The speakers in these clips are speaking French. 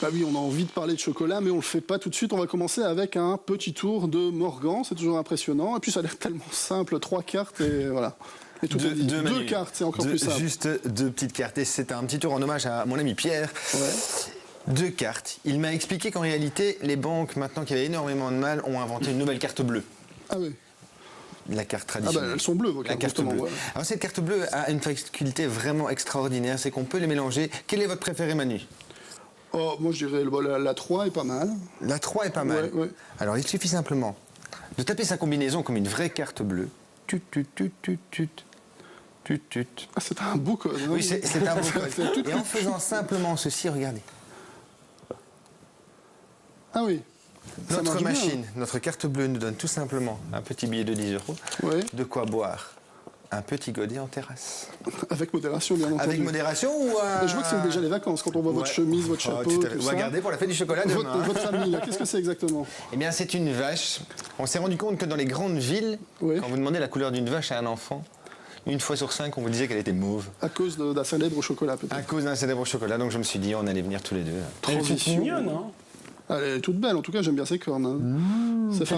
Bah oui, on a envie de parler de chocolat, mais on le fait pas tout de suite. On va commencer avec un petit tour de Morgan, c'est toujours impressionnant. Et puis ça a l'air tellement simple, 3 cartes et voilà. Et tout est dit. Deux cartes, c'est encore plus simple. Juste 2 petites cartes. Et c'est un petit tour en hommage à mon ami Pierre. Ouais. 2 cartes. Il m'a expliqué qu'en réalité, les banques, maintenant qu'il y avait énormément de mal, ont inventé une nouvelle carte bleue. Ah oui. La carte Ah traditionnelle. bah elles sont bleues vos cartes. La carte bleue. Ouais. Alors cette carte bleue a une faculté vraiment extraordinaire, c'est qu'on peut les mélanger. Quel est votre préféré, Manu? Oh, moi je dirais la 3 est pas mal. La 3 est pas mal. Ouais. Alors il suffit simplement de taper sa combinaison comme une vraie carte bleue. Tut, tut, tut, tut, tut. Tut, tut. Ah, c'est un beau code. Hein. Oui, c'est un beau code. Et en faisant simplement ceci, regardez. Ah oui. Notre machine, notre carte bleue nous donne tout simplement un petit billet de 10 €. Ouais. De quoi boire un petit godet en terrasse. Avec modération, bien entendu. Avec modération ou Je vois que c'est déjà les vacances quand on voit votre chemise, votre chapeau. Tout ça. On va garder pour la fête du chocolat demain. Votre ami, là, qu'est-ce que c'est exactement? Eh bien, c'est une vache. On s'est rendu compte que dans les grandes villes, quand vous demandez la couleur d'une vache à un enfant, 1 fois sur 5, on vous disait qu'elle était mauve. À cause d'un célèbre au chocolat, peut-être. À cause d'un célèbre au chocolat, donc je me suis dit, on allait venir tous les deux. Elle est mignonne, hein. Elle est toute belle, en tout cas, j'aime bien ses cornes. Hein. Ça fait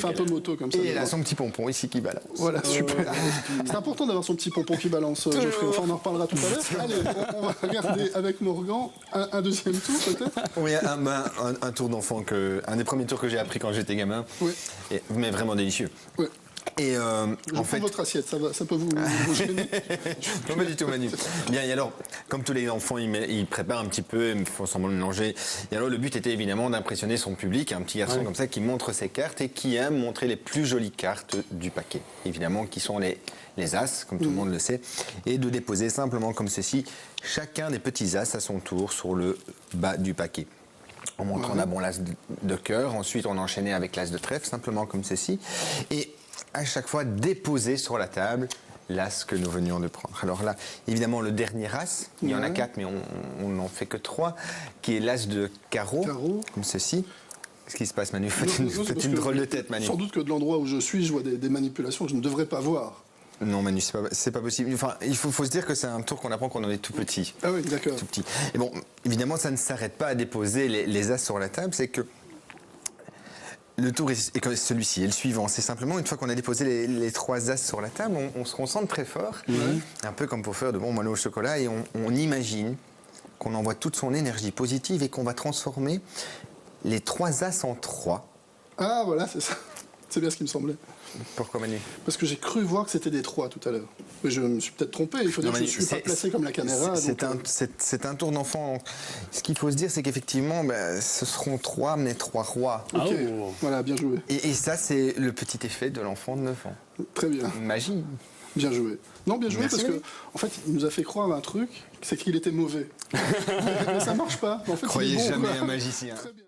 un peu moto comme ça. Et elle a son petit pompon ici qui balance. Voilà, super. C'est important d'avoir son petit pompon qui balance, Geoffrey. Enfin, on en reparlera tout à l'heure. Allez, on va regarder avec Morgan un deuxième tour, peut-être. Oui, un tour d'enfant, un des premiers tours que j'ai appris quand j'étais gamin. Oui. Mais vraiment délicieux. Oui. Et en fait, votre assiette, ça peut vous gêner. Non, pas du tout, Manu. Bien, et alors, comme tous les enfants, ils préparent un petit peu, ils font semblant de mélanger. Et alors, le but était évidemment d'impressionner son public, un petit garçon comme ça qui montre ses cartes et qui aime montrer les plus jolies cartes du paquet. Évidemment, qui sont les as, comme tout le monde le sait, et de déposer simplement comme ceci, chacun des petits as à son tour sur le bas du paquet. En montrant d'abord l'as de cœur, ensuite on enchaînait avec l'as de trèfle, simplement comme ceci. Et à chaque fois déposer sur la table l'as que nous venions de prendre. Alors là, évidemment, le dernier as, il y en a 4, mais on n'en fait que 3, qui est l'as de carreau, comme ceci. Qu'est-ce qui se passe, Manu? Faites une drôle de tête, Manu. Sans doute que de l'endroit où je suis, je vois des manipulations que je ne devrais pas voir. Non, Manu, c'est pas possible. Enfin, il faut se dire que c'est un tour qu'on apprend quand on est tout petit. Ah oui, d'accord. Tout petit. Et bon, évidemment, ça ne s'arrête pas à déposer les as sur la table, c'est que le tour est comme celui-ci et le suivant. C'est simplement, une fois qu'on a déposé les 3 as sur la table, on se concentre très fort, un peu comme pour faire de bons moellons au chocolat, et on imagine qu'on envoie toute son énergie positive et qu'on va transformer les 3 as en 3. Ah, voilà, c'est ça. C'est bien ce qui me semblait. Pourquoi, Manu? Parce que j'ai cru voir que c'était des 3 tout à l'heure. Mais je me suis peut-être trompé. Il faut dire que je ne suis pas placé comme la caméra. C'est un tour d'enfant. Ce qu'il faut se dire, c'est qu'effectivement, ce seront 3, mais 3 rois. Ok, voilà, bien joué. Et ça, c'est le petit effet de l'enfant de 9 ans. Très bien. Magie. Bien joué. Non, bien joué. Merci, parce que, en fait, il nous a fait croire un truc, c'est qu'il était mauvais. Mais ça marche pas. En fait, Croyez il est bon, jamais quoi. un magicien. Très bien.